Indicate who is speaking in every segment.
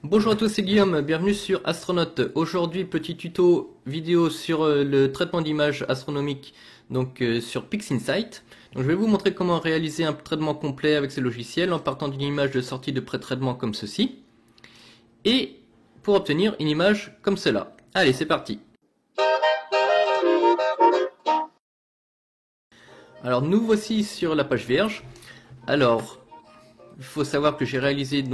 Speaker 1: Bonjour à tous, c'est Guillaume, bienvenue sur Astronaute. Aujourd'hui, petit tuto vidéo sur le traitement d'images astronomiques sur PixInsight. Donc, je vais vous montrer comment réaliser un traitement complet avec ce logiciel en partant d'une image de sortie de pré-traitement comme ceci et pour obtenir une image comme cela. Allez, c'est parti. Alors, nous voici sur la page vierge. Alors, il faut savoir que j'ai réalisé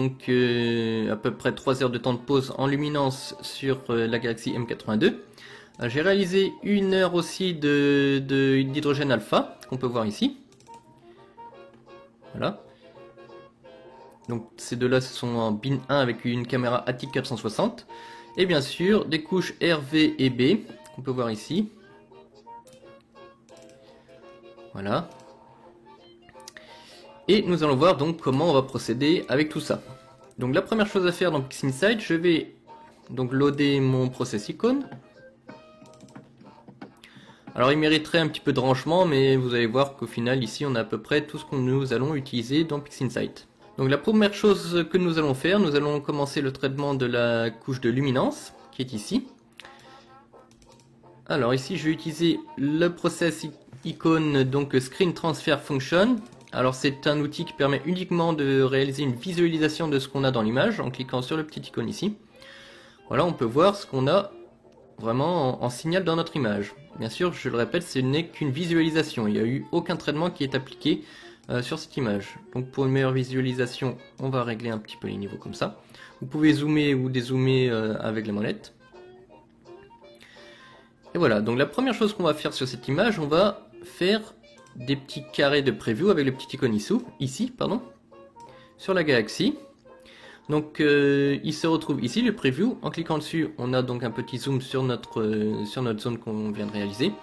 Speaker 1: à peu près 3 heures de temps de pause en luminance sur la Galaxy M82. J'ai réalisé 1 heure aussi d'hydrogène alpha, qu'on peut voir ici. Voilà. Donc ces deux-là ce sont en bin 1 avec une caméra ATIC 460. Et bien sûr des couches RV et B, qu'on peut voir ici. Voilà. Et nous allons voir donc comment on va procéder avec tout ça. Donc la première chose à faire dans PixInsight, je vais donc loader mon process icône. Alors il mériterait un petit peu de rangement, mais vous allez voir qu'au final ici on a à peu près tout ce que nous allons utiliser dans PixInsight. Donc la première chose que nous allons faire, nous allons commencer le traitement de la couche de luminance qui est ici. Alors ici je vais utiliser le process icône donc Screen Transfer Function. Alors c'est un outil qui permet uniquement de réaliser une visualisation de ce qu'on a dans l'image en cliquant sur le petit icône ici. Voilà, on peut voir ce qu'on a vraiment en signal dans notre image. Bien sûr, je le répète, ce n'est qu'une visualisation. Il n'y a eu aucun traitement qui est appliqué sur cette image. Donc pour une meilleure visualisation, on va régler un petit peu les niveaux comme ça. Vous pouvez zoomer ou dézoomer avec la molette. Et voilà, donc la première chose qu'on va faire sur cette image, on va faire des petits carrés de preview avec le petit icône ici, sur la galaxie. Donc il se retrouve ici le preview. En cliquant dessus, on a donc un petit zoom sur notre zone qu'on vient de réaliser.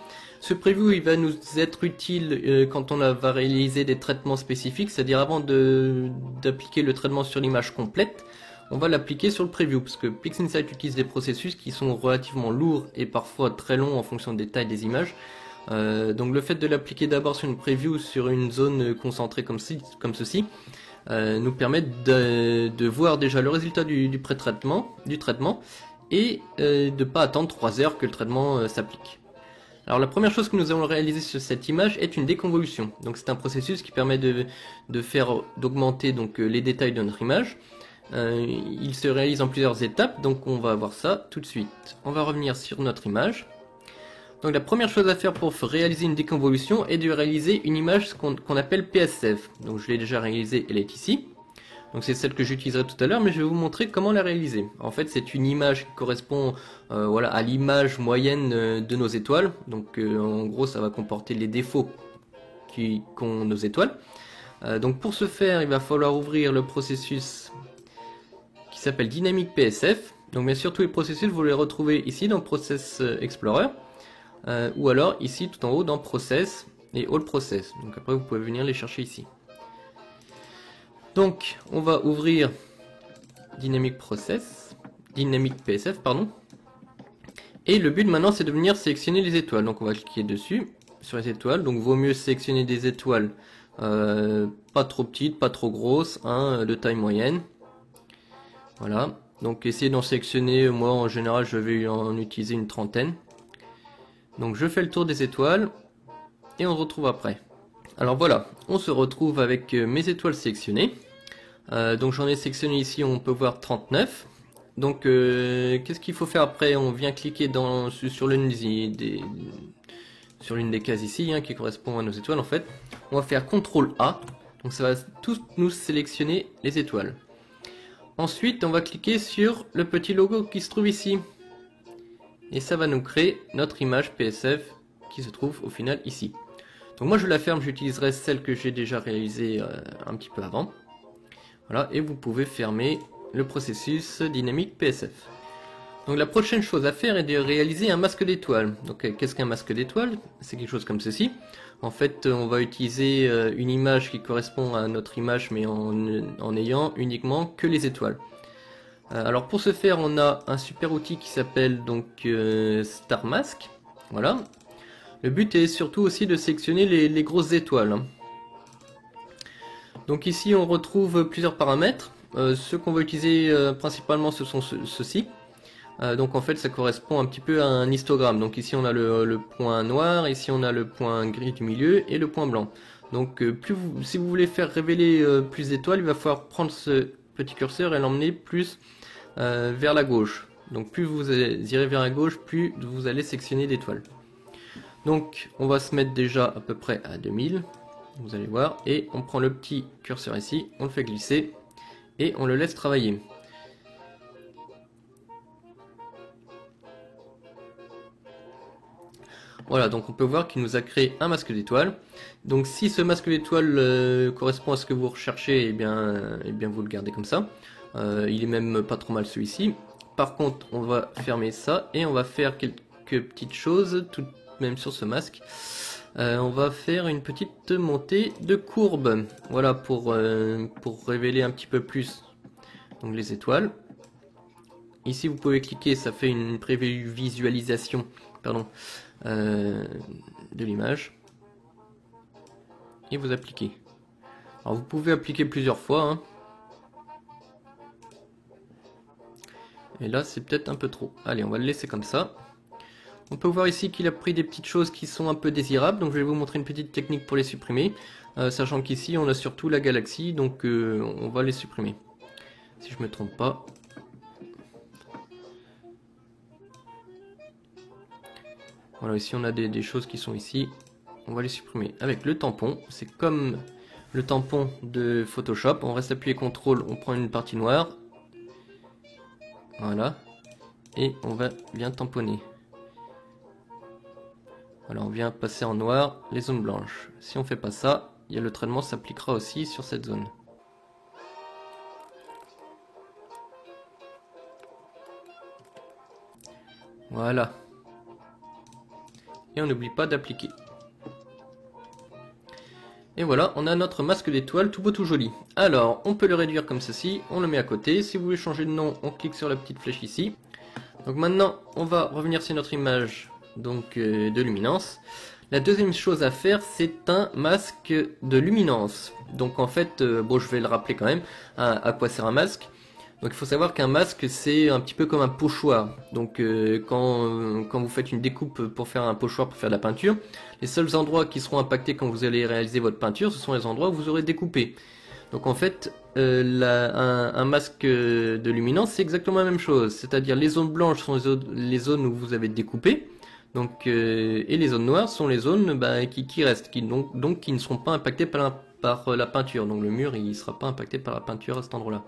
Speaker 1: Ce preview il va nous être utile quand on va réaliser des traitements spécifiques, c'est-à-dire avant d'appliquer le traitement sur l'image complète, on va l'appliquer sur le preview, parce que PixInsight utilise des processus qui sont relativement lourds et parfois très longs en fonction des tailles des images. Donc le fait de l'appliquer d'abord sur une preview sur une zone concentrée comme ceci nous permet de voir déjà le résultat du traitement et de ne pas attendre 3 heures que le traitement s'applique. Alors la première chose que nous allons réaliser sur cette image est une déconvolution. Donc c'est un processus qui permet d'augmenter les détails de notre image. Il se réalise en plusieurs étapes, donc on va voir ça tout de suite. On va revenir sur notre image. Donc la première chose à faire pour réaliser une déconvolution est de réaliser une image qu'on appelle PSF. Donc je l'ai déjà réalisée, elle est ici. Donc c'est celle que j'utiliserai tout à l'heure, mais je vais vous montrer comment la réaliser. En fait c'est une image qui correspond à l'image moyenne de nos étoiles. Donc en gros ça va comporter les défauts qu'ont nos étoiles. Donc pour ce faire il va falloir ouvrir le processus qui s'appelle Dynamic PSF. Donc bien sûr tous les processus vous les retrouvez ici dans Process Explorer. Ou alors ici tout en haut dans Process et All Process. Donc après vous pouvez venir les chercher ici. Donc on va ouvrir Dynamic PSF pardon. Et le but maintenant c'est de venir sélectionner les étoiles. Donc on va cliquer dessus sur les étoiles. Donc vaut mieux sélectionner des étoiles pas trop petites, pas trop grosses, de taille moyenne. Voilà. Donc essayez d'en sélectionner, moi en général je vais en utiliser une trentaine. Donc je fais le tour des étoiles et on se retrouve après. Alors voilà, on se retrouve avec mes étoiles sélectionnées. Donc j'en ai sélectionné ici, on peut voir 39. Donc qu'est-ce qu'il faut faire après? On vient cliquer sur l'une des cases ici qui correspond à nos étoiles en fait. On va faire CTRL A, donc ça va tous nous sélectionner les étoiles. Ensuite on va cliquer sur le petit logo qui se trouve ici. Et ça va nous créer notre image PSF qui se trouve au final ici. Donc moi je la ferme, j'utiliserai celle que j'ai déjà réalisée un petit peu avant. Voilà, et vous pouvez fermer le processus Dynamic PSF. Donc la prochaine chose à faire est de réaliser un masque d'étoiles. Donc qu'est-ce qu'un masque d'étoiles? C'est quelque chose comme ceci. En fait on va utiliser une image qui correspond à notre image mais en ayant uniquement que les étoiles. Alors pour ce faire on a un super outil qui s'appelle Star Mask. Voilà. Le but est surtout aussi de sélectionner les grosses étoiles. Donc ici on retrouve plusieurs paramètres. ceux qu'on va utiliser principalement ce sont ceux-ci. Donc en fait ça correspond un petit peu à un histogramme. Donc ici on a le point noir, ici on a le point gris du milieu et le point blanc. Donc si vous voulez faire révéler plus d'étoiles, il va falloir prendre ce petit curseur et l'emmener plus vers la gauche. Donc plus vous irez vers la gauche, plus vous allez sectionner d'étoiles. Donc on va se mettre déjà à peu près à 2000, vous allez voir, et on prend le petit curseur ici, on le fait glisser et on le laisse travailler. Voilà, donc on peut voir qu'il nous a créé un masque d'étoiles. Donc si ce masque d'étoiles correspond à ce que vous recherchez, eh bien vous le gardez comme ça. Il est même pas trop mal celui-ci. Par contre, on va fermer ça et on va faire quelques petites choses, tout de même sur ce masque. On va faire une petite montée de courbe, voilà, pour révéler un petit peu plus donc les étoiles. Ici vous pouvez cliquer, ça fait une prévisualisation, pardon, de l'image. Et vous appliquez. Alors vous pouvez appliquer plusieurs fois, hein. Et là c'est peut-être un peu trop. Allez, on va le laisser comme ça. On peut voir ici qu'il a pris des petites choses qui sont un peu désirables, donc je vais vous montrer une petite technique pour les supprimer, sachant qu'ici on a surtout la galaxie, donc on va les supprimer. Si je me trompe pas. Voilà, ici on a des choses qui sont ici, on va les supprimer avec le tampon. C'est comme le tampon de Photoshop, on reste appuyé CTRL, on prend une partie noire. Voilà, et on va bien tamponner. Voilà, on vient passer en noir les zones blanches. Si on fait pas ça, le traitement s'appliquera aussi sur cette zone. Voilà. Et on n'oublie pas d'appliquer. Et voilà, on a notre masque d'étoile tout beau tout joli. Alors, on peut le réduire comme ceci, on le met à côté. Si vous voulez changer de nom, on clique sur la petite flèche ici. Donc maintenant, on va revenir sur notre image donc de luminance. La deuxième chose à faire, c'est un masque de luminance. Donc en fait, bon, je vais le rappeler quand même, à quoi sert un masque. Donc il faut savoir qu'un masque, c'est un petit peu comme un pochoir. Donc quand vous faites une découpe pour faire un pochoir, pour faire de la peinture, les seuls endroits qui seront impactés quand vous allez réaliser votre peinture, ce sont les endroits où vous aurez découpé. Donc en fait, un masque de luminance, c'est exactement la même chose. C'est-à-dire les zones blanches sont les zones où vous avez découpé. Donc, et les zones noires sont les zones qui restent, donc qui ne seront pas impactées par la peinture. Donc le mur, il ne sera pas impacté par la peinture à cet endroit-là.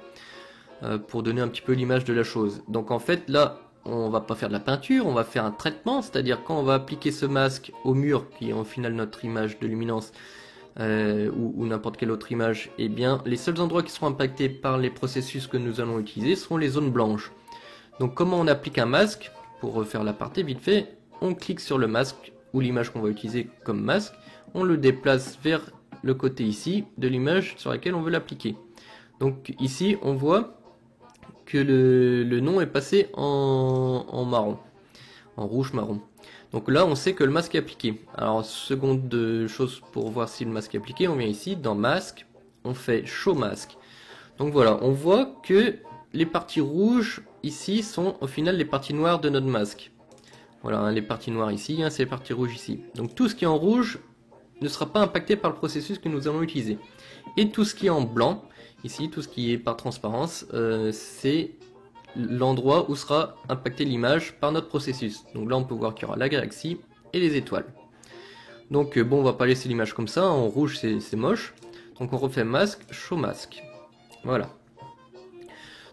Speaker 1: Pour donner un petit peu l'image de la chose. Donc en fait là on va pas faire de la peinture, on va faire un traitement, c'est-à-dire quand on va appliquer ce masque au mur qui est en final notre image de luminance ou n'importe quelle autre image, et bien les seuls endroits qui seront impactés par les processus que nous allons utiliser seront les zones blanches. Donc comment on applique un masque? Pour refaire l'aparté vite fait, on clique sur le masque ou l'image qu'on va utiliser comme masque, on le déplace vers le côté ici de l'image sur laquelle on veut l'appliquer. Donc ici on voit que le nom est passé en marron, en rouge marron. Donc là on sait que le masque est appliqué. Alors seconde chose pour voir si le masque est appliqué, on vient ici dans masque, on fait show masque. Donc voilà, on voit que les parties rouges ici sont au final les parties noires de notre masque. Voilà, hein, les parties noires ici, hein, c'est les parties rouges ici. Donc tout ce qui est en rouge ne sera pas impacté par le processus que nous allons utiliser. Et tout ce qui est en blanc, ici, tout ce qui est par transparence, c'est l'endroit où sera impactée l'image par notre processus. Donc là, on peut voir qu'il y aura la galaxie et les étoiles. Donc bon, on va pas laisser l'image comme ça, en rouge c'est moche. Donc on refait masque, show masque. Voilà.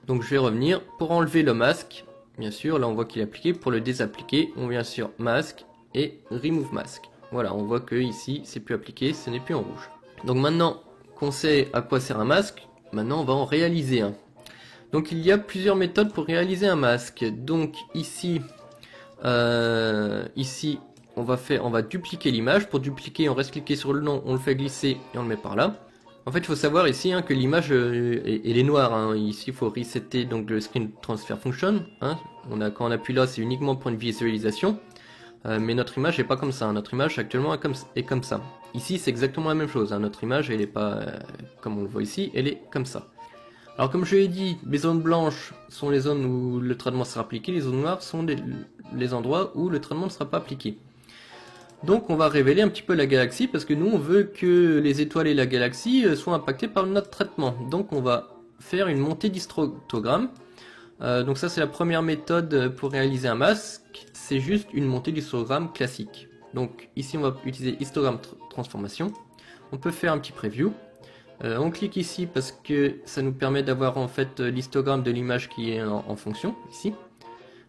Speaker 1: Donc je vais revenir pour enlever le masque. Bien sûr, là on voit qu'il est appliqué. Pour le désappliquer, on vient sur masque et remove masque. Voilà, on voit que ici c'est plus appliqué, ce n'est plus en rouge. Donc maintenant qu'on sait à quoi sert un masque, maintenant on va en réaliser un. Donc il y a plusieurs méthodes pour réaliser un masque. Donc ici, on va dupliquer l'image. Pour dupliquer, on reste cliqué sur le nom, on le fait glisser et on le met par là. En fait, il faut savoir ici que l'image elle est noire. Hein. Ici, il faut resetter donc le Screen Transfer Function. Hein. Quand on appuie là, c'est uniquement pour une visualisation. Mais notre image n'est pas comme ça. Notre image actuellement est comme ça. Ici, c'est exactement la même chose. Hein. Notre image, elle n'est pas comme on le voit ici, elle est comme ça. Alors comme je l'ai dit, les zones blanches sont les zones où le traitement sera appliqué, les zones noires sont les endroits où le traitement ne sera pas appliqué. Donc on va révéler un petit peu la galaxie parce que nous on veut que les étoiles et la galaxie soient impactées par notre traitement. Donc on va faire une montée d'histogramme. Donc ça c'est la première méthode pour réaliser un masque, c'est juste une montée d'histogramme classique. Donc ici on va utiliser histogramme transformation. On peut faire un petit preview. On clique ici parce que ça nous permet d'avoir en fait l'histogramme de l'image qui est en fonction ici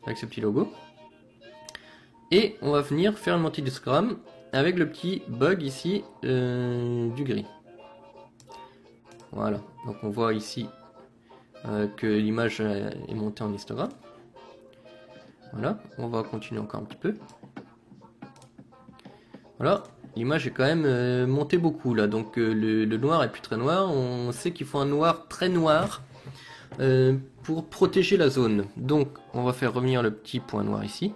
Speaker 1: avec ce petit logo. Et on va venir faire une montée d'histogramme avec le petit bug ici du gris. Voilà, donc on voit ici que l'image est montée en histogramme. Voilà, on va continuer encore un petit peu. Voilà, l'image est quand même montée beaucoup là, donc le noir est plus très noir. On sait qu'il faut un noir très noir pour protéger la zone. Donc on va faire revenir le petit point noir ici.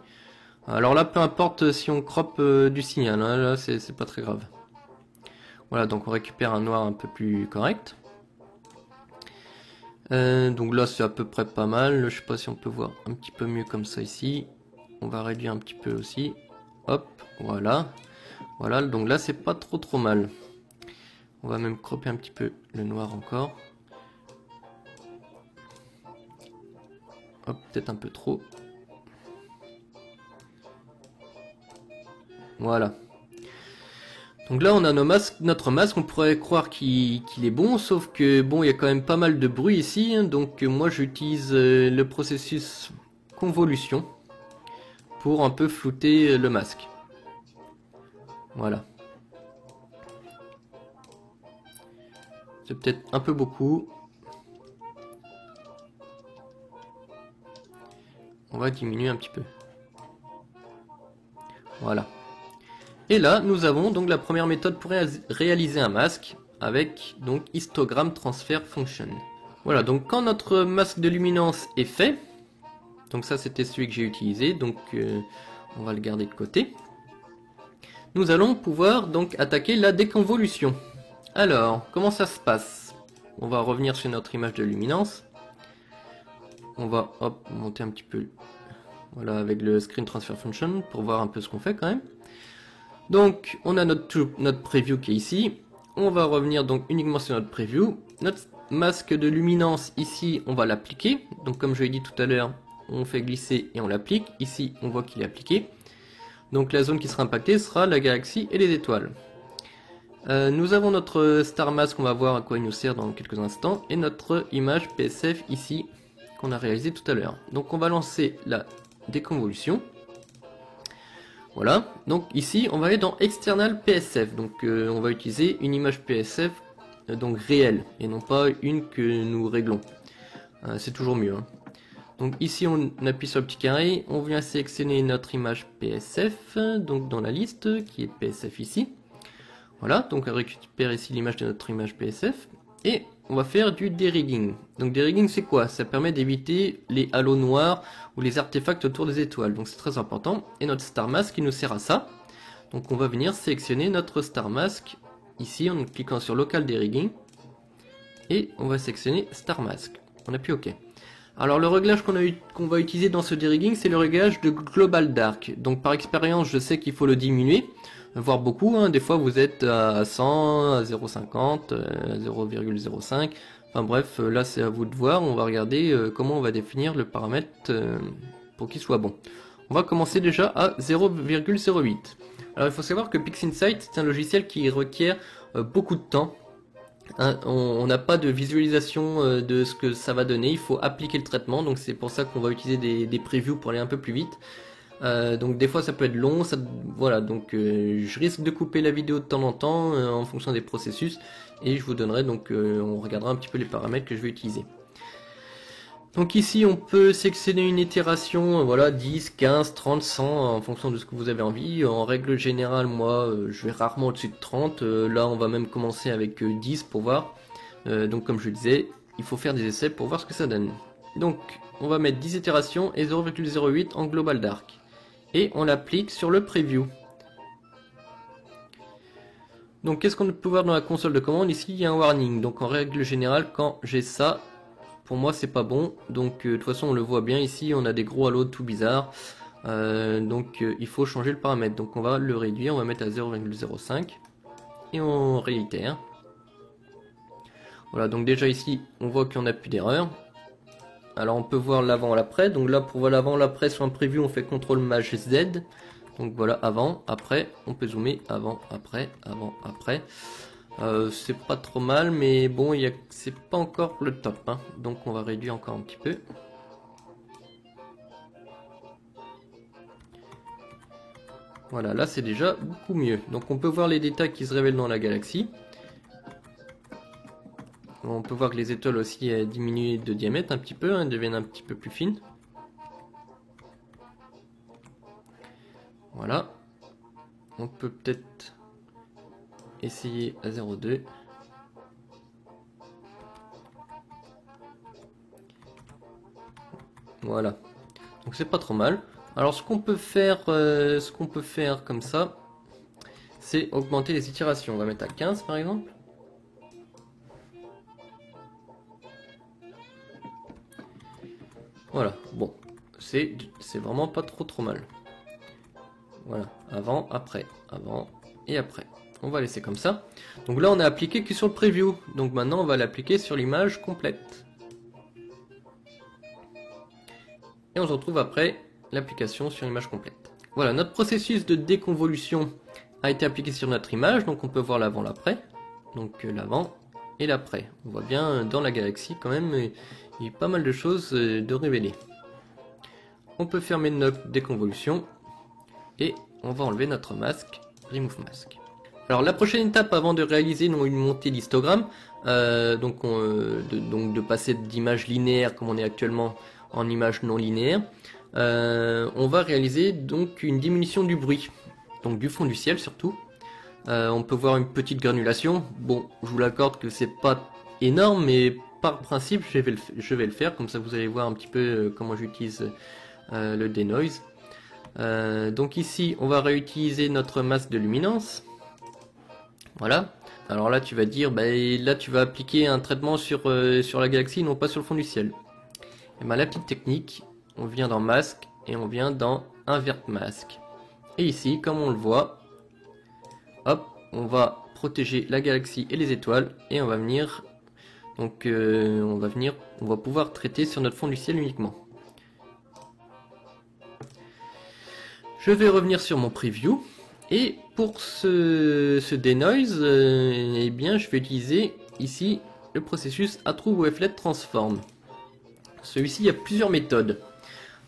Speaker 1: Alors là, peu importe si on crop du signal, hein, là c'est pas très grave. Voilà, donc on récupère un noir un peu plus correct. Donc là c'est à peu près pas mal, je sais pas si on peut voir un petit peu mieux comme ça ici. On va réduire un petit peu aussi. Hop, voilà. Voilà, donc là c'est pas trop mal. On va même cropper un petit peu le noir encore. Hop, peut-être un peu trop. Voilà. Donc là on a notre masque, on pourrait croire qu'il est bon, sauf que bon, il y a quand même pas mal de bruit ici, hein, donc moi j'utilise le processus convolution pour un peu flouter le masque. Voilà. C'est peut-être un peu beaucoup. On va diminuer un petit peu. Voilà. Et là, nous avons donc la première méthode pour réaliser un masque avec donc histogramme transfer function. Voilà, donc quand notre masque de luminance est fait, donc ça c'était celui que j'ai utilisé, donc on va le garder de côté. Nous allons pouvoir donc attaquer la déconvolution. Alors, comment ça se passe? On va revenir sur notre image de luminance. On va hop, monter un petit peu, voilà, avec le screen transfer function pour voir un peu ce qu'on fait quand même. Donc on a notre preview qui est ici, on va revenir donc uniquement sur notre preview, notre masque de luminance ici on va l'appliquer, donc comme je l'ai dit tout à l'heure, on fait glisser et on l'applique, ici on voit qu'il est appliqué, donc la zone qui sera impactée sera la galaxie et les étoiles. Nous avons notre star mask, on va voir à quoi il nous sert dans quelques instants, et notre image PSF ici qu'on a réalisé tout à l'heure. Donc on va lancer la déconvolution. Voilà, donc ici on va aller dans External PSF, donc on va utiliser une image PSF donc réelle et non pas une que nous réglons. C'est toujours mieux. Hein. Donc ici on appuie sur le petit carré, on vient sélectionner notre image PSF, donc dans la liste qui est PSF ici. Voilà, donc on récupère ici l'image de notre image PSF et on va faire du derigging. Donc derigging c'est quoi? Ça permet d'éviter les halos noirs ou les artefacts autour des étoiles, donc c'est très important. Et notre star mask qui nous sert à ça. Donc on va venir sélectionner notre star mask ici en cliquant sur local derigging et on va sélectionner star mask. On appuie OK. Alors le réglage qu'on va utiliser dans ce derigging, c'est le réglage de global dark. Donc par expérience, je sais qu'il faut le diminuer, voire beaucoup. Hein. Des fois vous êtes à 100, à 0,50, à 0,05. Enfin bref, là c'est à vous de voir. On va regarder comment on va définir le paramètre pour qu'il soit bon. On va commencer déjà à 0,08. Alors il faut savoir que PixInsight c'est un logiciel qui requiert beaucoup de temps. Hein, on n'a pas de visualisation de ce que ça va donner, il faut appliquer le traitement, donc c'est pour ça qu'on va utiliser des previews pour aller un peu plus vite. Donc des fois ça peut être long, voilà, donc je risque de couper la vidéo de temps en temps en fonction des processus et je vous donnerai donc, on regardera un petit peu les paramètres que je vais utiliser. Donc ici on peut sélectionner une itération, voilà, 10, 15, 30, 100 en fonction de ce que vous avez envie. En règle générale moi je vais rarement au-dessus de 30, là on va même commencer avec 10 pour voir. Donc comme je le disais, il faut faire des essais pour voir ce que ça donne. Donc on va mettre 10 itérations et 0,08 en global dark. Et on l'applique sur le preview. Donc qu'est-ce qu'on peut voir dans la console de commande? Ici il y a un warning, donc en règle générale quand j'ai ça, pour moi c'est pas bon. Donc de toute façon on le voit bien ici, on a des gros halos tout bizarres. Donc il faut changer le paramètre. Donc on va le réduire, on va mettre à 0,05 et on réitère. Voilà, donc déjà ici on voit qu'on n'a plus d'erreur. Alors on peut voir l'avant et l'après. Donc là pour voir l'avant, l'après sur un preview on fait CTRL Maj Z. Donc voilà, avant, après, on peut zoomer avant, après, après. C'est pas trop mal, mais bon, c'est pas encore le top, hein. Donc on va réduire encore un petit peu. Voilà, là c'est déjà beaucoup mieux. Donc on peut voir les détails qui se révèlent dans la galaxie. On peut voir que les étoiles aussi diminuent de diamètre un petit peu, hein, deviennent un petit peu plus fines. Voilà. On peut peut-être essayer à 0,2. Voilà. Donc c'est pas trop mal. Alors ce qu'on peut faire comme ça, c'est augmenter les itérations. On va mettre à 15 par exemple. Voilà. Bon, c'est vraiment pas trop mal. Voilà, avant, après, avant et après. On va laisser comme ça. Donc là, on a appliqué que sur le preview. Donc maintenant, on va l'appliquer sur l'image complète. Et on se retrouve après l'application sur l'image complète. Voilà, notre processus de déconvolution a été appliqué sur notre image. Donc on peut voir l'avant, l'après. Donc l'avant et l'après. On voit bien dans la galaxie quand même, il y a pas mal de choses de révéler. On peut fermer notre déconvolution. Et on va enlever notre masque, Remove Mask. Alors la prochaine étape avant de réaliser une montée d'histogramme, donc de passer d'image linéaire comme on est actuellement en image non linéaire, on va réaliser donc une diminution du bruit, donc du fond du ciel surtout. On peut voir une petite granulation. Bon, je vous l'accorde que c'est pas énorme, mais par principe je vais le faire, comme ça vous allez voir un petit peu comment j'utilise le denoise. Donc ici on va réutiliser notre masque de luminance. Voilà. Alors là tu vas dire, là tu vas appliquer un traitement sur la galaxie, non pas sur le fond du ciel. Et bien la petite technique, on vient dans masque et on vient dans invert mask. Et ici, comme on le voit, hop, on va protéger la galaxie et les étoiles et on va venir, donc on va pouvoir traiter sur notre fond du ciel uniquement. Je vais revenir sur mon preview et pour ce denoise, eh bien je vais utiliser ici le processus Attrue Wavelet Transform. Celui-ci, il y a plusieurs méthodes.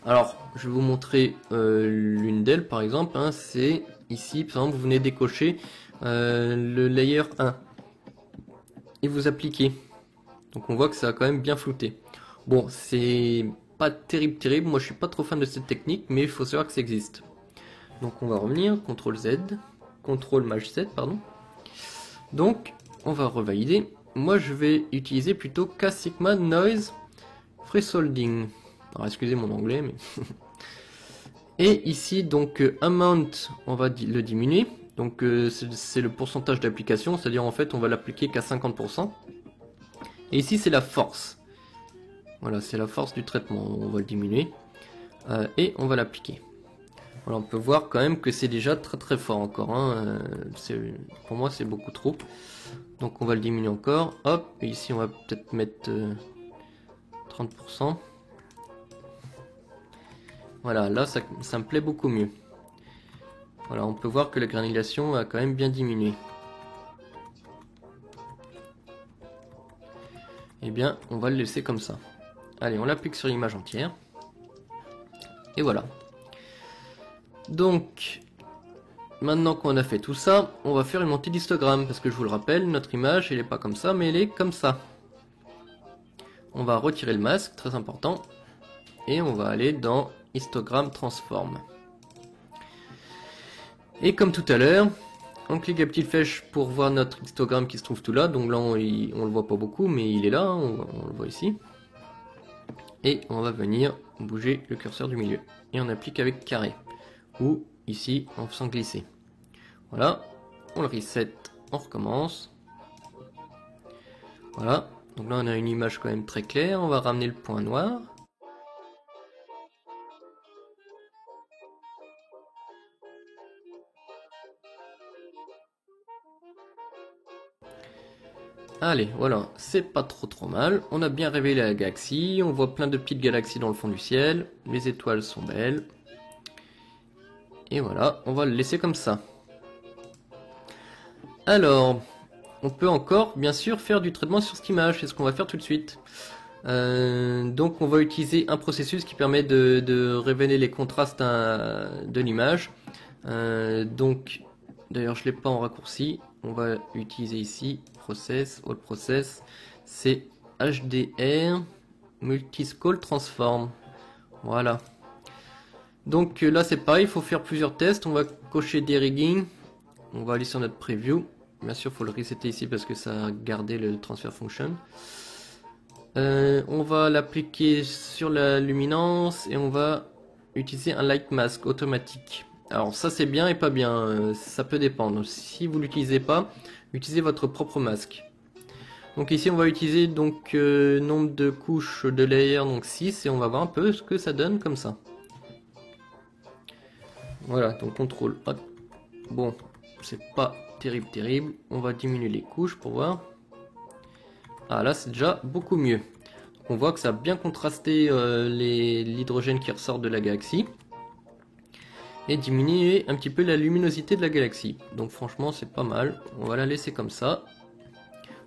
Speaker 1: Alors, je vais vous montrer l'une d'elles par exemple. Hein, c'est ici, par exemple, vous venez décocher le layer 1 et vous appliquez. Donc on voit que ça a quand même bien flouté. Bon, c'est pas terrible. Moi, je suis pas trop fan de cette technique, mais il faut savoir que ça existe. Donc on va revenir, CTRL Z, CTRL Maj Z, pardon. Donc on va revalider. Moi je vais utiliser plutôt K-Sigma Noise Thresholding. Alors excusez mon anglais, mais... Et ici donc Amount, on va le diminuer. Donc c'est le pourcentage d'application, c'est-à-dire en fait on va l'appliquer qu'à 50%. Et ici c'est la force. Voilà, c'est la force du traitement, on va le diminuer. Et on va l'appliquer. Voilà, on peut voir quand même que c'est déjà très fort encore, hein. Pour moi c'est beaucoup trop. Donc on va le diminuer encore, hop, et ici on va peut-être mettre 30%. Voilà, là ça me plaît beaucoup mieux. Voilà, on peut voir que la granulation a quand même bien diminué. Eh bien, on va le laisser comme ça. Allez, on l'applique sur l'image entière. Et voilà. Donc, maintenant qu'on a fait tout ça, on va faire une montée d'histogramme. Parce que je vous le rappelle, notre image, elle n'est pas comme ça, mais elle est comme ça. On va retirer le masque, très important. Et on va aller dans Histogramme Transform. Et comme tout à l'heure, on clique la petite flèche pour voir notre histogramme qui se trouve tout là. Donc là, on le voit pas beaucoup, mais il est là, hein, on le voit ici. Et on va venir bouger le curseur du milieu. Et on applique avec carré. Ou ici en faisant glisser. Voilà, on le reset, on recommence. Voilà, Donc là on a une image quand même très claire, on va ramener le point noir. Allez, voilà, c'est pas trop mal. On a bien révélé la galaxie, on voit plein de petites galaxies dans le fond du ciel. Les étoiles sont belles. Et voilà, on va le laisser comme ça. Alors, on peut encore, bien sûr, faire du traitement sur cette image. C'est ce qu'on va faire tout de suite. Donc on va utiliser un processus qui permet de révéler les contrastes de l'image. Donc, d'ailleurs je ne l'ai pas en raccourci. On va utiliser ici Process, All Process. C'est HDR Multiscale Transform. Voilà. Donc là c'est pareil, il faut faire plusieurs tests. On va cocher Derigging. On va aller sur notre preview. Bien sûr, il faut le resetter ici parce que ça a gardé le transfer function. On va l'appliquer sur la luminance et on va utiliser un light mask automatique. Alors ça c'est bien et pas bien, ça peut dépendre. Si vous l'utilisez pas, utilisez votre propre masque. Donc ici on va utiliser donc nombre de couches de layer, donc 6, et on va voir un peu ce que ça donne comme ça. Voilà, donc contrôle. Bon, c'est pas terrible. On va diminuer les couches pour voir. Ah là c'est déjà beaucoup mieux. Donc, on voit que ça a bien contrasté l'hydrogène qui ressort de la galaxie. Et diminuer un petit peu la luminosité de la galaxie. Donc franchement c'est pas mal. On va la laisser comme ça.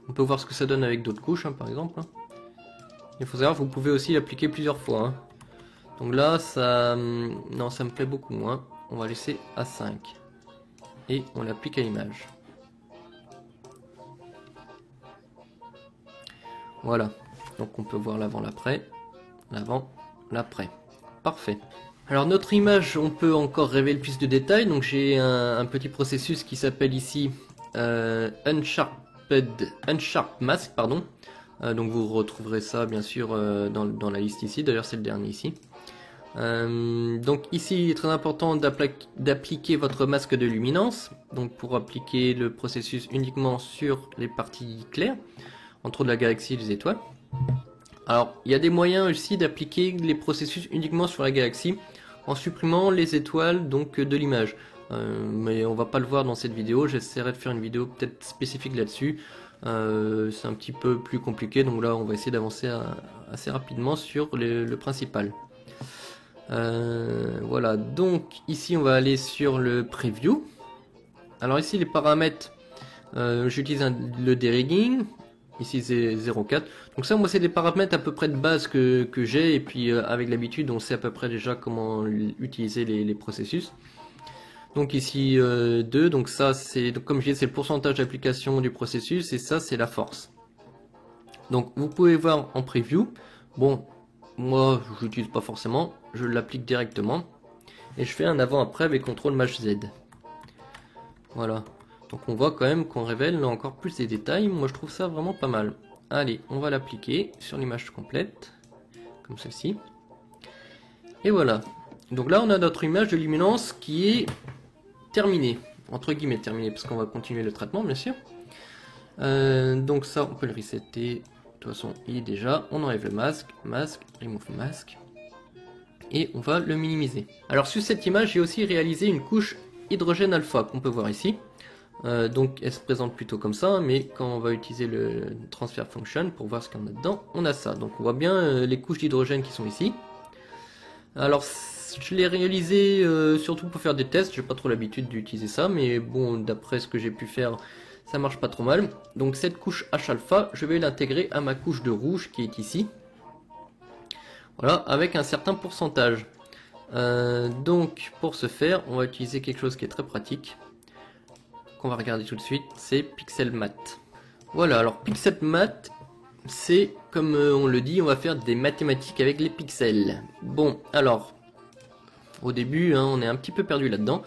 Speaker 1: On peut voir ce que ça donne avec d'autres couches, hein, par exemple. Il faut savoir que vous pouvez aussi l'appliquer plusieurs fois. Hein. Donc là, ça, non, ça me plaît beaucoup moins. On va laisser à 5. Et on l'applique à l'image. Voilà. Donc on peut voir l'avant, l'après. L'avant, l'après. Parfait. Alors notre image, on peut encore révéler plus de détails. Donc j'ai un petit processus qui s'appelle ici Unsharp Mask, pardon. Donc vous retrouverez ça bien sûr dans la liste ici. D'ailleurs c'est le dernier ici. Donc ici il est très important d'appliquer votre masque de luminance. Donc pour appliquer le processus uniquement sur les parties claires, entre autres la galaxie et les étoiles. Alors il y a des moyens aussi d'appliquer les processus uniquement sur la galaxie en supprimant les étoiles donc de l'image. Mais on va pas le voir dans cette vidéo, j'essaierai de faire une vidéo peut-être spécifique là-dessus. C'est un petit peu plus compliqué, donc là on va essayer d'avancer assez rapidement sur le principal. Voilà, donc ici on va aller sur le preview. Alors ici les paramètres, j'utilise le derigging. Ici c'est 0,4. Donc ça moi c'est des paramètres à peu près de base que j'ai, et puis avec l'habitude on sait à peu près déjà comment utiliser les processus. Donc ici 2, donc ça c'est, comme je disais, c'est le pourcentage d'application du processus, et ça c'est la force. Donc vous pouvez voir en preview, bon moi je l'utilise pas forcément, je l'applique directement et je fais un avant-après avec CTRL Maj Z. Voilà. Donc on voit quand même qu'on révèle encore plus des détails. Moi je trouve ça vraiment pas mal. Allez, on va l'appliquer sur l'image complète, comme celle-ci. Et voilà. Donc là on a notre image de luminance qui est terminée. Entre guillemets terminée, parce qu'on va continuer le traitement bien sûr. Donc ça on peut le resetter. De toute façon il est déjà. On enlève le masque, remove mask. Et on va le minimiser. Alors sur cette image j'ai aussi réalisé une couche hydrogène alpha qu'on peut voir ici. Donc elle se présente plutôt comme ça, mais quand on va utiliser le transfer function pour voir ce qu'on a dedans, on a ça. Donc on voit bien les couches d'hydrogène qui sont ici. Alors je l'ai réalisé surtout pour faire des tests, j'ai pas trop l'habitude d'utiliser ça, mais bon, d'après ce que j'ai pu faire, ça marche pas trop mal. Donc cette couche H alpha, je vais l'intégrer à ma couche de rouge qui est ici. Voilà, avec un certain pourcentage. Donc pour ce faire, on va utiliser quelque chose qui est très pratique, qu'on va regarder tout de suite, c'est Pixelmath. Voilà, alors Pixelmath, c'est comme on le dit, on va faire des mathématiques avec les pixels. Bon, alors, au début, hein, on est un petit peu perdu là-dedans,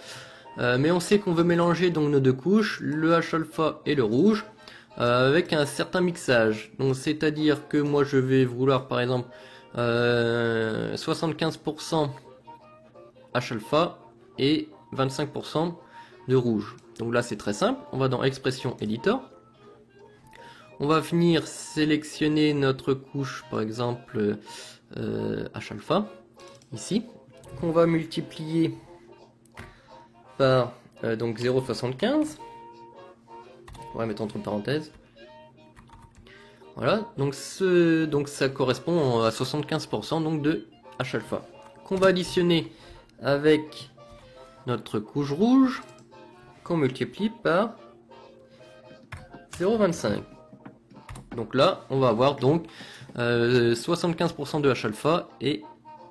Speaker 1: mais on sait qu'on veut mélanger donc nos deux couches, le H alpha et le rouge, avec un certain mixage. Donc c'est-à-dire que moi je vais vouloir par exemple 75% H alpha et 25% de rouge. Donc là c'est très simple, on va dans expression editor, On va venir sélectionner notre couche, par exemple H alpha, ici, qu'on va multiplier par donc 0,75. On va mettre entre parenthèses. Voilà, donc ça correspond à 75% donc de H alpha, qu'on va additionner avec notre couche rouge, qu'on multiplie par 0,25. Donc là, on va avoir donc 75% de H alpha et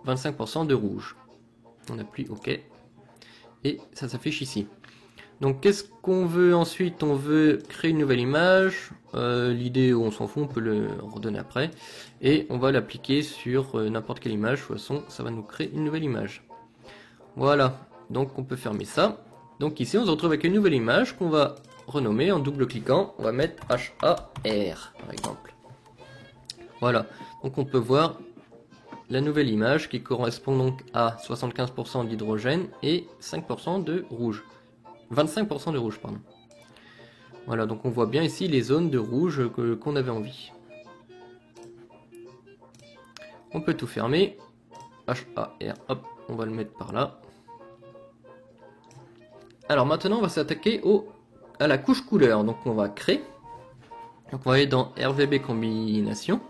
Speaker 1: 25% de rouge. On appuie OK et ça s'affiche ici. Donc qu'est-ce qu'on veut ensuite? On veut créer une nouvelle image. L'idée, on s'en fout, on peut le redonner après. Et on va l'appliquer sur n'importe quelle image. De toute façon, ça va nous créer une nouvelle image. Voilà, donc on peut fermer ça. Donc ici, on se retrouve avec une nouvelle image qu'on va renommer en double-cliquant. On va mettre HAR, par exemple. Voilà, donc on peut voir la nouvelle image qui correspond donc à 75% d'hydrogène et 5% de rouge. 25% de rouge, pardon. Voilà, donc on voit bien ici les zones de rouge qu'on avait envie. On peut tout fermer. HAR, hop, on va le mettre par là. Alors maintenant, on va s'attaquer à la couche couleur. Donc on va créer. Donc on va aller dans RVB combination.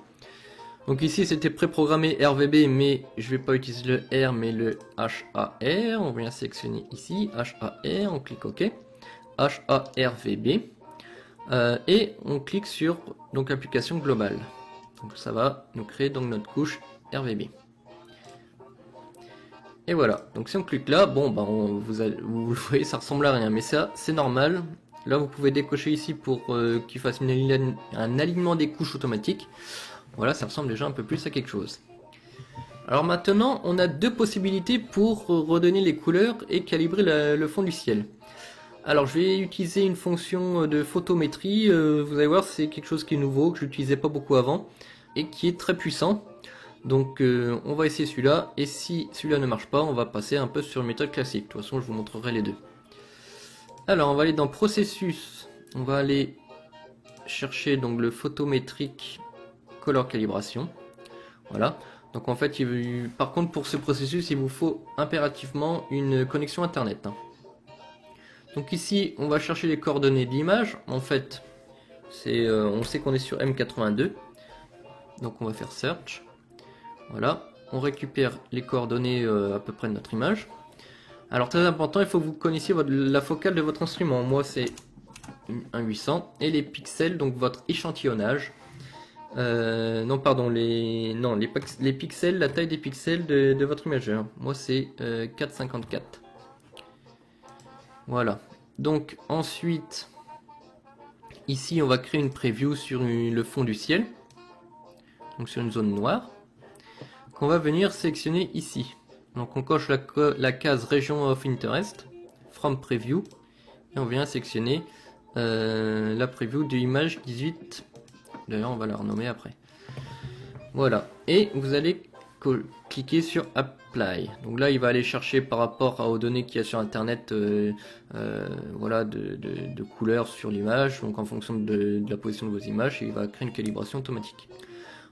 Speaker 1: Donc ici c'était préprogrammé RVB, mais je vais pas utiliser le R mais le HAR. On vient sélectionner ici HAR, on clique OK. HARVB et on clique sur donc application globale. Donc ça va nous créer donc notre couche RVB. Et voilà. Donc si on clique là, bon bah vous le voyez, ça ressemble à rien, mais ça c'est normal. Là vous pouvez décocher ici pour qu'il fasse un alignement des couches automatique. Voilà, ça ressemble déjà un peu plus à quelque chose. Alors maintenant, on a deux possibilités pour redonner les couleurs et calibrer le fond du ciel. Alors je vais utiliser une fonction de photométrie, vous allez voir c'est quelque chose qui est nouveau, que je n'utilisais pas beaucoup avant, et qui est très puissant. Donc on va essayer celui-là, et si celui-là ne marche pas, on va passer un peu sur une méthode classique. De toute façon, je vous montrerai les deux. Alors on va aller dans processus, on va aller chercher donc le photométrique color calibration. Voilà. Donc en fait, par contre pour ce processus, il vous faut impérativement une connexion internet. Donc ici, on va chercher les coordonnées de l'image. En fait, on sait qu'on est sur M82. Donc on va faire search. Voilà. On récupère les coordonnées à peu près de notre image. Alors très important, il faut que vous connaissiez la focale de votre instrument. Moi c'est un 800 et les pixels, donc votre échantillonnage. Non pardon, les pixels, la taille des pixels de votre imageur. Moi c'est 4,54. Voilà. Donc ensuite, ici on va créer une preview sur le fond du ciel. Donc sur une zone noire. Qu'on va venir sélectionner ici. Donc on coche la case Region of Interest, From Preview. Et on vient sélectionner la preview de image 18. D'ailleurs, on va la renommer après. Voilà. Et vous allez cliquer sur Apply. Donc là, il va aller chercher par rapport aux données qu'il y a sur Internet, voilà, de couleurs sur l'image. Donc en fonction de la position de vos images, il va créer une calibration automatique.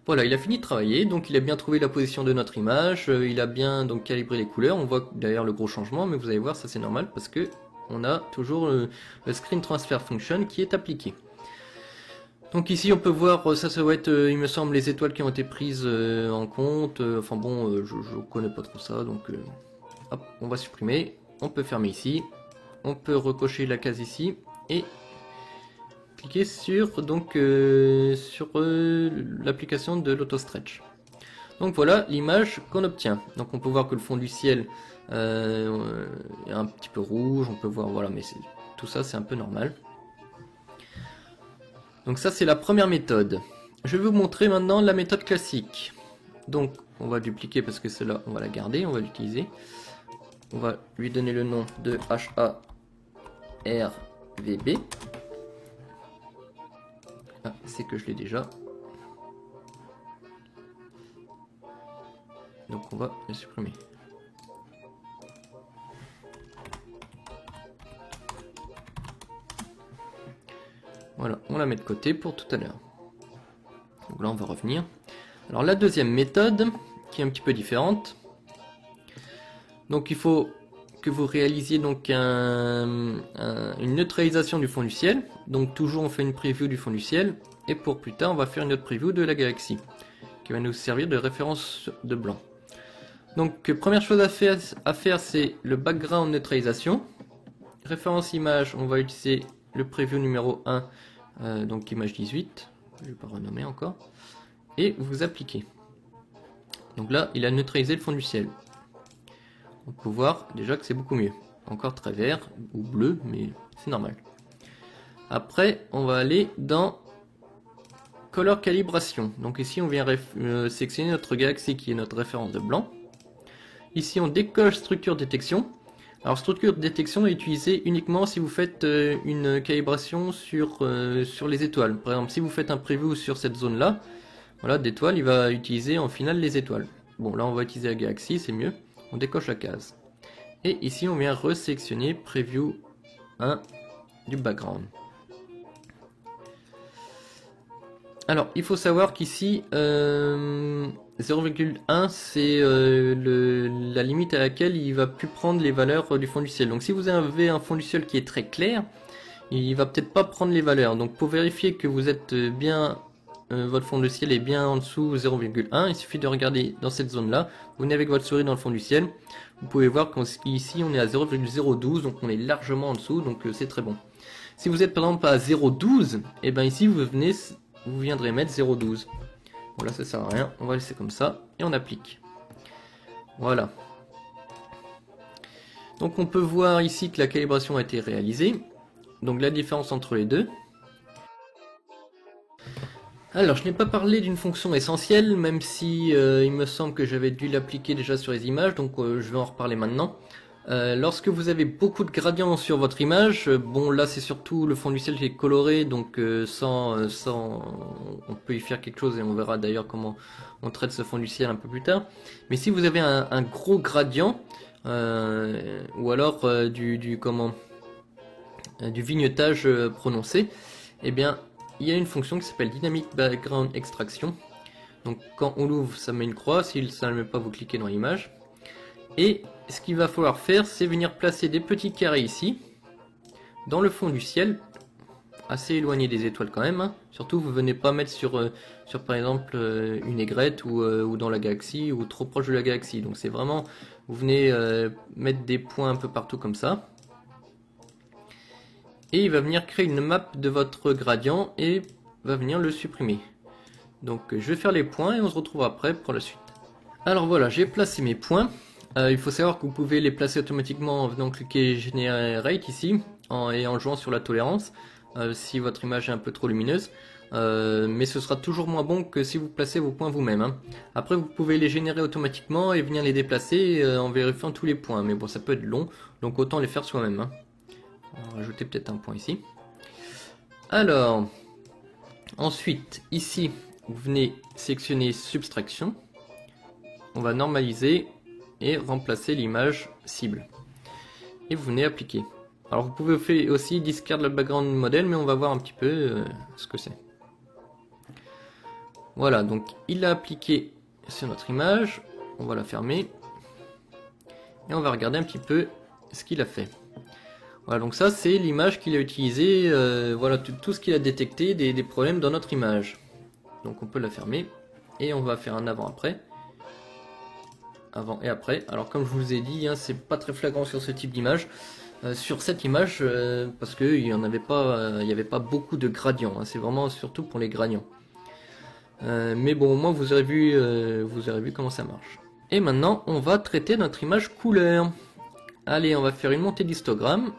Speaker 1: Voilà, il a fini de travailler. Donc il a bien trouvé la position de notre image. Il a bien donc calibré les couleurs. On voit d'ailleurs le gros changement, mais vous allez voir, ça c'est normal parce que on a toujours le Screen Transfer Function qui est appliqué. Donc ici on peut voir, ça va être, il me semble, les étoiles qui ont été prises en compte. Enfin bon, je connais pas trop ça, donc hop, on va supprimer. On peut fermer ici. On peut recocher la case ici et cliquer sur donc l'application de l'auto-stretch. Donc voilà l'image qu'on obtient. Donc on peut voir que le fond du ciel est un petit peu rouge. On peut voir, voilà, mais tout ça c'est un peu normal. Donc ça c'est la première méthode. Je vais vous montrer maintenant la méthode classique. Donc on va dupliquer parce que celle-là on va la garder, on va l'utiliser. On va lui donner le nom de HARVB. Ah, c'est que je l'ai déjà. Donc on va le supprimer. Voilà, on la met de côté pour tout à l'heure. Donc là on va revenir. Alors la deuxième méthode, qui est un petit peu différente. Donc il faut que vous réalisiez donc une neutralisation du fond du ciel. Donc toujours on fait une preview du fond du ciel. Et pour plus tard on va faire une autre preview de la galaxie, qui va nous servir de référence de blanc. Donc première chose à faire c'est le background neutralisation. Référence image, on va utiliser le preview numéro 1, donc image 18, je ne vais pas renommer encore, et vous appliquez. Donc là il a neutralisé le fond du ciel. On peut voir déjà que c'est beaucoup mieux. Encore très vert ou bleu, mais c'est normal. Après on va aller dans Color Calibration. Donc ici on vient sélectionner notre galaxie qui est notre référence de blanc. Ici on décoche structure détection. Alors structure de détection est utilisée uniquement si vous faites une calibration sur les étoiles. Par exemple si vous faites un preview sur cette zone là, voilà d'étoiles, il va utiliser en finale les étoiles. Bon là on va utiliser la galaxie, c'est mieux. On décoche la case. Et ici on vient resélectionner preview 1 du background. Alors il faut savoir qu'ici 0,1 c'est la limite à laquelle il va plus prendre les valeurs du fond du ciel. Donc si vous avez un fond du ciel qui est très clair, il va peut-être pas prendre les valeurs. Donc pour vérifier que vous êtes bien, votre fond de ciel est bien en dessous 0,1, il suffit de regarder dans cette zone là. Vous venez avec votre souris dans le fond du ciel, vous pouvez voir qu'ici on est à 0,012, donc on est largement en dessous, donc c'est très bon. Si vous êtes par exemple à 0,12, et bien ici vous viendrez mettre 0,12. Bon là ça sert à rien, on va laisser comme ça et on applique. Voilà. Donc on peut voir ici que la calibration a été réalisée. Donc la différence entre les deux. Alors je n'ai pas parlé d'une fonction essentielle, même si il me semble que j'avais dû l'appliquer déjà sur les images, donc je vais en reparler maintenant. Lorsque vous avez beaucoup de gradients sur votre image, bon là c'est surtout le fond du ciel qui est coloré, donc on peut y faire quelque chose et on verra d'ailleurs comment on traite ce fond du ciel un peu plus tard. Mais si vous avez un gros gradient, ou alors du vignettage prononcé, eh bien il y a une fonction qui s'appelle Dynamic Background Extraction. Donc quand on l'ouvre ça met une croix, si ça ne le met pas vous cliquez dans l'image. Et ce qu'il va falloir faire, c'est venir placer des petits carrés ici, dans le fond du ciel, assez éloigné des étoiles quand même. Hein. Surtout, vous venez pas mettre sur par exemple une aigrette ou dans la galaxie ou trop proche de la galaxie. Donc c'est vraiment, vous venez mettre des points un peu partout comme ça. Et il va venir créer une map de votre gradient et va venir le supprimer. Donc je vais faire les points et on se retrouve après pour la suite. Alors voilà, j'ai placé mes points. Il faut savoir que vous pouvez les placer automatiquement en venant cliquer Generate ici et en jouant sur la tolérance si votre image est un peu trop lumineuse. Mais ce sera toujours moins bon que si vous placez vos points vous-même. Hein. Après vous pouvez les générer automatiquement et venir les déplacer en vérifiant tous les points. Mais bon ça peut être long, donc autant les faire soi-même. Hein. On va rajouter peut-être un point ici. Alors, ensuite ici vous venez sélectionner Subtraction. On va normaliser et remplacer l'image cible. Et vous venez appliquer. Alors vous pouvez faire aussi discard le background model, mais on va voir un petit peu ce que c'est. Voilà, donc il a appliqué sur notre image. On va la fermer. Et on va regarder un petit peu ce qu'il a fait. Voilà, donc ça c'est l'image qu'il a utilisée. Voilà tout ce qu'il a détecté des problèmes dans notre image. Donc on peut la fermer. Et on va faire un avant-après. Avant et après. Alors comme je vous ai dit, hein, c'est pas très flagrant sur ce type d'image. Sur cette image, parce qu'il n'y avait pas beaucoup de gradients. Hein, c'est vraiment surtout pour les gradients. Mais bon, au moins vous aurez vu comment ça marche. Et maintenant, on va traiter notre image couleur. Allez, on va faire une montée d'histogramme.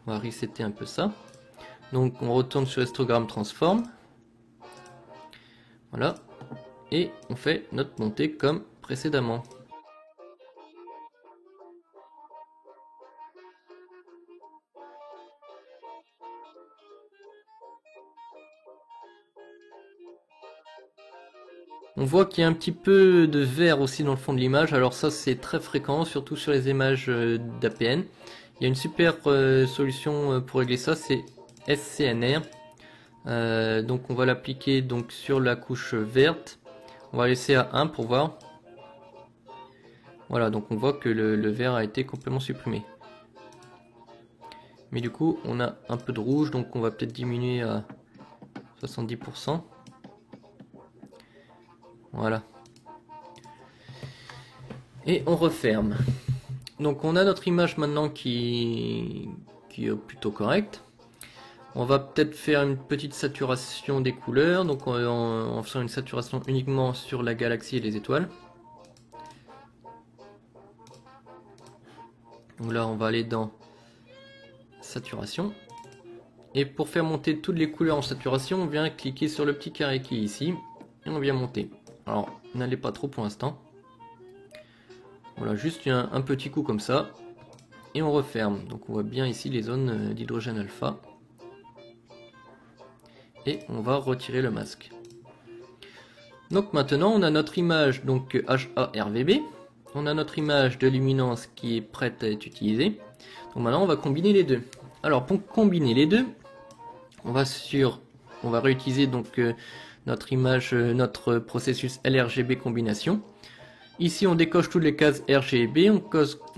Speaker 1: On va resetter un peu ça. Donc on retourne sur histogramme transform. Voilà. Et on fait notre montée comme précédemment. On voit qu'il y a un petit peu de vert aussi dans le fond de l'image, alors ça c'est très fréquent, surtout sur les images d'APN. Il y a une super solution pour régler ça, c'est SCNR. Donc on va l'appliquer donc sur la couche verte. On va laisser à 1 pour voir. Voilà, donc on voit que le vert a été complètement supprimé. Mais du coup, on a un peu de rouge, donc on va peut-être diminuer à 70%. Voilà. Et on referme. Donc on a notre image maintenant qui est plutôt correcte. On va peut-être faire une petite saturation des couleurs, donc en faisant une saturation uniquement sur la galaxie et les étoiles. Donc là on va aller dans saturation. Et pour faire monter toutes les couleurs en saturation, on vient cliquer sur le petit carré qui est ici. Et on vient monter. Alors n'allez pas trop pour l'instant. Voilà, juste un petit coup comme ça. Et on referme. Donc on voit bien ici les zones d'hydrogène alpha. Et on va retirer le masque. Donc maintenant on a notre image donc HARVB. On a notre image de luminance qui est prête à être utilisée. Donc maintenant on va combiner les deux. Alors pour combiner les deux, on va réutiliser donc notre image, notre processus LRGB combination. Ici on décoche toutes les cases RGB, on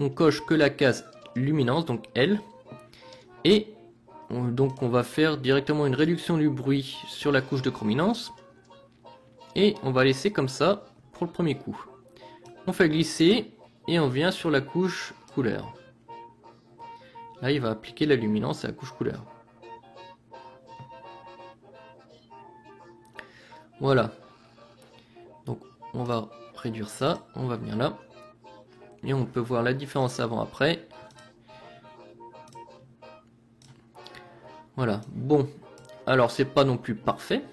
Speaker 1: coche que la case luminance, donc L. Et donc on va faire directement une réduction du bruit sur la couche de chrominance. Et on va laisser comme ça pour le premier coup. On fait glisser et on vient sur la couche couleur. Là il va appliquer la luminance à la couche couleur. Voilà. Donc on va réduire ça, on va venir là. Et on peut voir la différence avant-après. Voilà, bon. Alors c'est pas non plus parfait.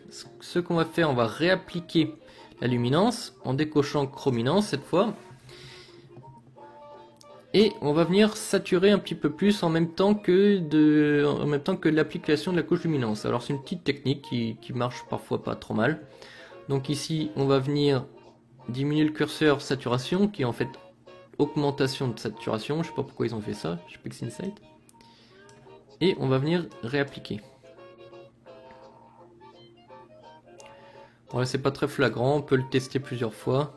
Speaker 1: Ce qu'on va faire, on va réappliquer la luminance en décochant chrominance cette fois. Et on va venir saturer un petit peu plus en même temps que l'application de la couche luminance. Alors c'est une petite technique qui marche parfois pas trop mal. Donc ici on va venir diminuer le curseur saturation qui est en fait augmentation de saturation. Je sais pas pourquoi ils ont fait ça, je Pix Insight. Et on va venir réappliquer. Voilà, c'est pas très flagrant, on peut le tester plusieurs fois.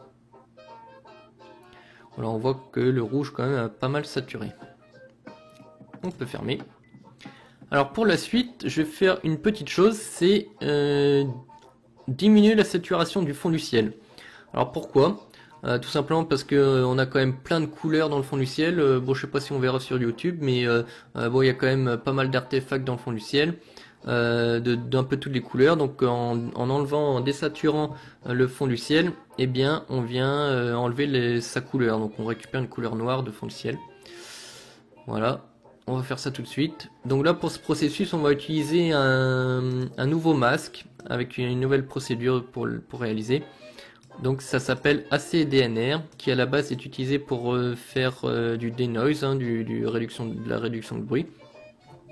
Speaker 1: Voilà, on voit que le rouge quand même a pas mal saturé. On peut fermer. Alors pour la suite, je vais faire une petite chose, c'est diminuer la saturation du fond du ciel. Alors pourquoi? Tout simplement parce que on a quand même plein de couleurs dans le fond du ciel. Bon, je sais pas si on verra sur YouTube, mais bon, il y a quand même pas mal d'artefacts dans le fond du ciel. D'un peu toutes les couleurs, donc en enlevant, en désaturant le fond du ciel, eh bien on vient enlever sa couleur, donc on récupère une couleur noire de fond du ciel. Voilà, on va faire ça tout de suite. Donc là pour ce processus on va utiliser un nouveau masque avec une nouvelle procédure pour réaliser. Donc ça s'appelle ACDNR, qui à la base est utilisé pour faire du denoise, hein, de la réduction de bruit.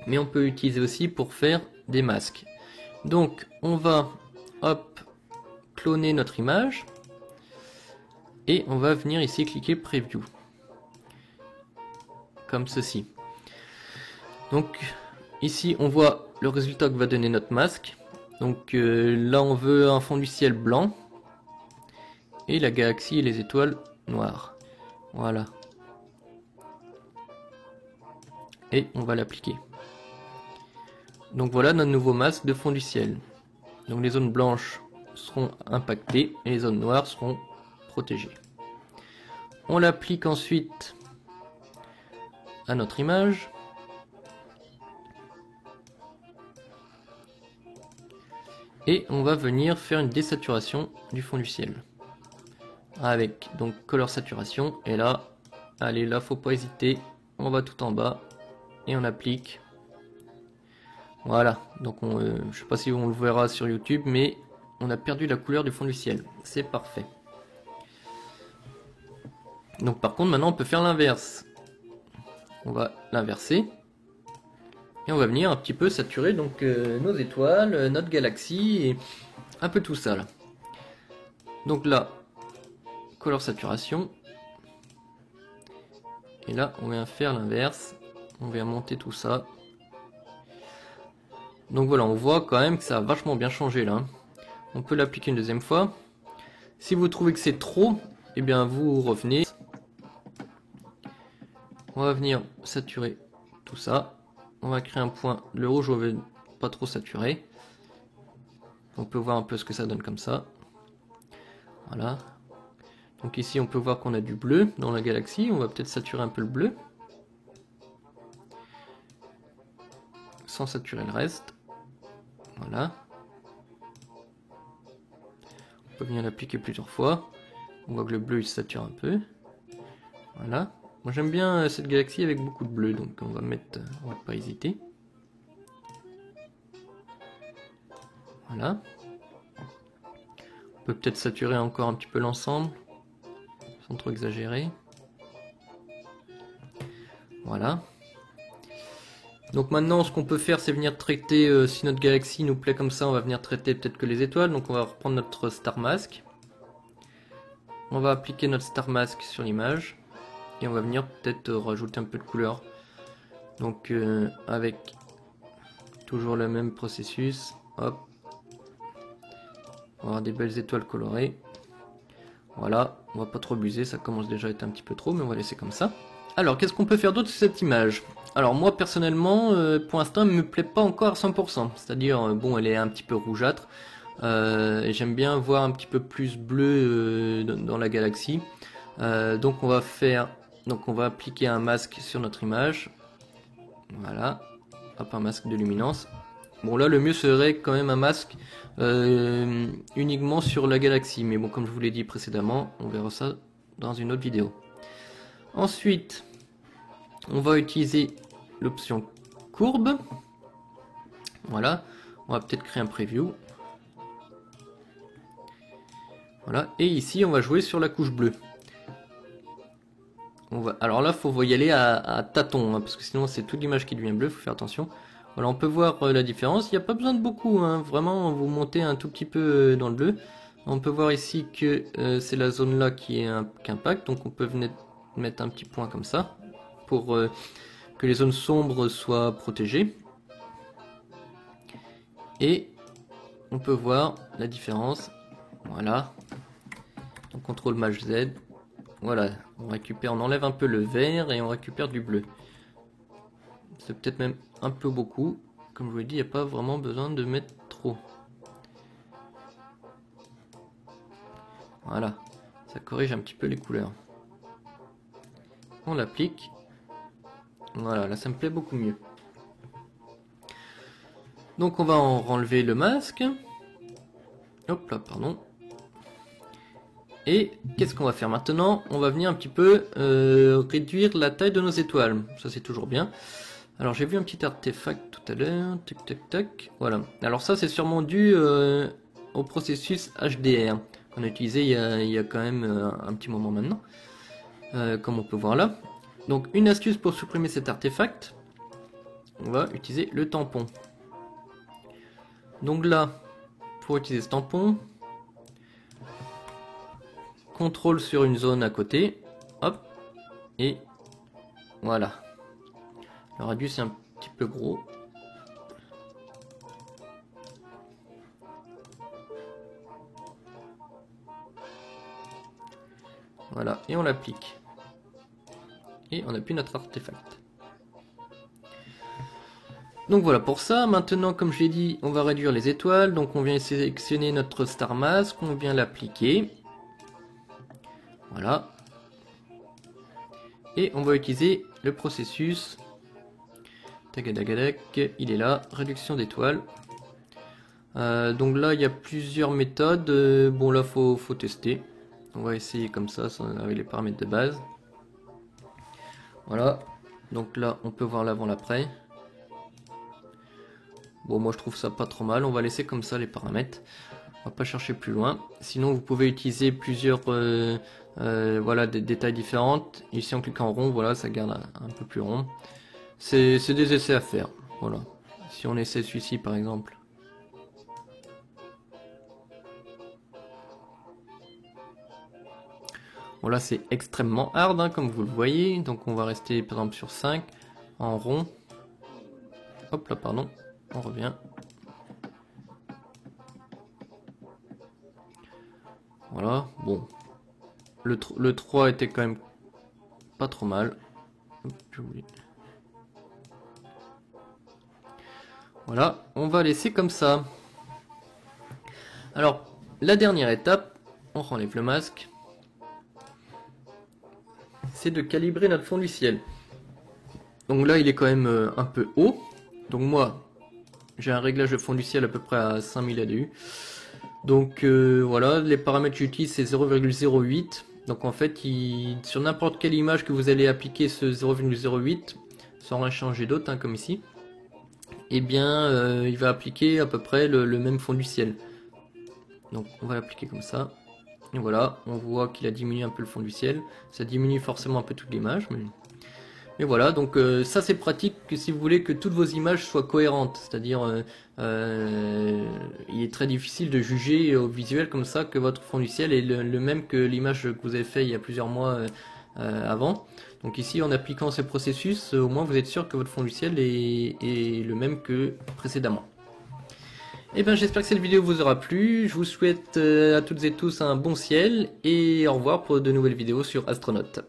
Speaker 1: Mais on peut utiliser aussi pour faire des masques. Donc on va cloner notre image et on va venir ici cliquer Preview comme ceci. Donc ici on voit le résultat que va donner notre masque. Donc là on veut un fond du ciel blanc et la galaxie et les étoiles noires. Voilà. Et on va l'appliquer. Donc voilà notre nouveau masque de fond du ciel. Donc les zones blanches seront impactées et les zones noires seront protégées. On l'applique ensuite à notre image. Et on va venir faire une désaturation du fond du ciel. Avec donc color saturation. Et là, allez là, faut pas hésiter. On va tout en bas et on applique. Voilà, donc je sais pas si on le verra sur YouTube, mais on a perdu la couleur du fond du ciel. C'est parfait. Donc par contre maintenant on peut faire l'inverse. On va l'inverser. Et on va venir un petit peu saturer donc nos étoiles, notre galaxie et un peu tout ça là. Donc là, color saturation. Et là on vient faire l'inverse. On vient monter tout ça. Donc voilà, on voit quand même que ça a vachement bien changé là. On peut l'appliquer une deuxième fois. Si vous trouvez que c'est trop, eh bien vous revenez. On va venir saturer tout ça. On va créer un point. Le rouge, on veut pas trop saturer. On peut voir un peu ce que ça donne comme ça. Voilà. Donc ici, on peut voir qu'on a du bleu dans la galaxie. On va peut-être saturer un peu le bleu. Sans saturer le reste. Voilà. On peut venir l'appliquer plusieurs fois. On voit que le bleu il se sature un peu. Voilà. Moi j'aime bien cette galaxie avec beaucoup de bleu, donc on va mettre, on va pas hésiter. Voilà. On peut peut-être saturer encore un petit peu l'ensemble, sans trop exagérer. Voilà. Donc maintenant ce qu'on peut faire c'est venir traiter, si notre galaxie nous plaît comme ça, on va venir traiter peut-être que les étoiles. Donc on va reprendre notre Star Mask. On va appliquer notre Star Mask sur l'image. Et on va venir peut-être rajouter un peu de couleur. Donc avec toujours le même processus. Hop. On va avoir des belles étoiles colorées. Voilà, on va pas trop abuser, ça commence déjà à être un petit peu trop, mais on va laisser comme ça. Alors, qu'est-ce qu'on peut faire d'autre sur cette image? Alors moi personnellement, pour l'instant, elle me plaît pas encore à 100%. C'est-à-dire, bon, elle est un petit peu rougeâtre. Et j'aime bien voir un petit peu plus bleu dans la galaxie. Donc on va appliquer un masque sur notre image. Voilà. Hop, un masque de luminance. Bon là le mieux serait quand même un masque uniquement sur la galaxie. Mais bon, comme je vous l'ai dit précédemment, on verra ça dans une autre vidéo. Ensuite, on va utiliser l'option courbe. Voilà. On va peut-être créer un preview. Voilà. Et ici on va jouer sur la couche bleue. Alors là, faut y aller à tâtons, hein, parce que sinon c'est toute l'image qui devient bleue, faut faire attention. Voilà, on peut voir la différence, il n'y a pas besoin de beaucoup, hein, vraiment vous montez un tout petit peu dans le bleu. On peut voir ici que c'est la zone là qui impacte, donc on peut venir mettre un petit point comme ça, pour que les zones sombres soient protégées. Et on peut voir la différence, voilà. Donc CTRL Maj Z. Voilà, on enlève un peu le vert et on récupère du bleu. C'est peut-être même un peu beaucoup. Comme je vous l'ai dit, il n'y a pas vraiment besoin de mettre trop. Voilà, ça corrige un petit peu les couleurs. On l'applique. Voilà, là ça me plaît beaucoup mieux. Donc on va en enlever le masque. Hop là, pardon. Et qu'est-ce qu'on va faire maintenant? On va venir un petit peu réduire la taille de nos étoiles. Ça c'est toujours bien. Alors j'ai vu un petit artefact tout à l'heure. Tac tac tac. Voilà. Alors ça c'est sûrement dû au processus HDR qu'on a utilisé il y a quand même un petit moment maintenant. Comme on peut voir là. Donc une astuce pour supprimer cet artefact. On va utiliser le tampon. Donc là, pour utiliser ce tampon, contrôle sur une zone à côté, hop, et voilà. Le radius est un petit peu gros. Voilà, et on l'applique. Et on appuie notre artefact. Donc voilà pour ça. Maintenant, comme je l'ai dit, on va réduire les étoiles. Donc on vient sélectionner notre Star Mask, on vient l'appliquer. Voilà. Et on va utiliser le processus. Tagadagadak, il est là. Réduction d'étoiles. Donc là, il y a plusieurs méthodes. Bon, là, faut tester. On va essayer comme ça, avec les paramètres de base. Voilà. Donc là, on peut voir l'avant, l'après. Bon, moi, je trouve ça pas trop mal. On va laisser comme ça les paramètres. On va pas chercher plus loin. Sinon, vous pouvez utiliser plusieurs voilà, des tailles différentes. Ici, en cliquant en rond, voilà, ça garde un peu plus rond. C'est des essais à faire. Voilà. Si on essaie celui-ci, par exemple. Voilà, c'est extrêmement hard, hein, comme vous le voyez. Donc, on va rester, par exemple, sur 5, en rond. Hop là, pardon. On revient. Voilà, bon. Le 3 était quand même pas trop mal. Hop, j'oublie. Voilà, on va laisser comme ça. Alors, la dernière étape, on enlève le masque, c'est de calibrer notre fond du ciel. Donc là, il est quand même un peu haut. Donc moi, j'ai un réglage de fond du ciel à peu près à 5000 ADU. Donc voilà, les paramètres que j'utilise, c'est 0,08. Donc en fait, sur n'importe quelle image que vous allez appliquer ce 0,08, sans rien changer d'autre, hein, comme ici, eh bien, il va appliquer à peu près le même fond du ciel. Donc on va l'appliquer comme ça. Et voilà, on voit qu'il a diminué un peu le fond du ciel. Ça diminue forcément un peu toute l'image. Mais voilà, donc ça c'est pratique que si vous voulez que toutes vos images soient cohérentes. C'est-à-dire, il est très difficile de juger au visuel comme ça que votre fond du ciel est le même que l'image que vous avez fait il y a plusieurs mois avant. Donc ici, en appliquant ce processus, au moins vous êtes sûr que votre fond du ciel est le même que précédemment. Et bien j'espère que cette vidéo vous aura plu, je vous souhaite à toutes et tous un bon ciel, et au revoir pour de nouvelles vidéos sur Astronaute.